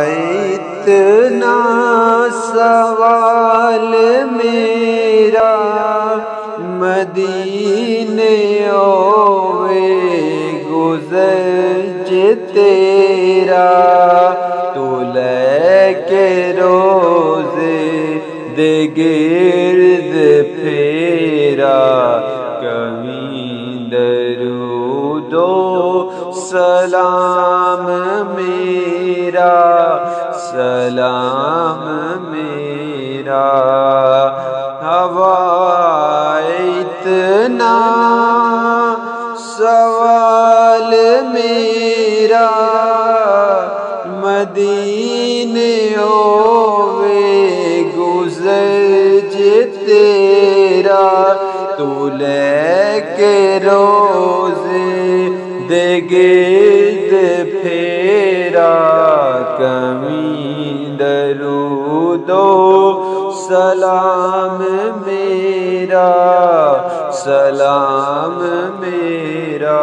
اتنا سوال میرا مدینے اوے گزر تیرا، تو لے کے روزے دے گرد پھیرا، کبھی درود و سلام میرا، سلام میرا، ہوا اتنا سوال میرا مدینے ہوئے گزر تیرا، تو لے کے روزے دے گرد پھیرا، کمی درود و سلام میرا، سلام میرا۔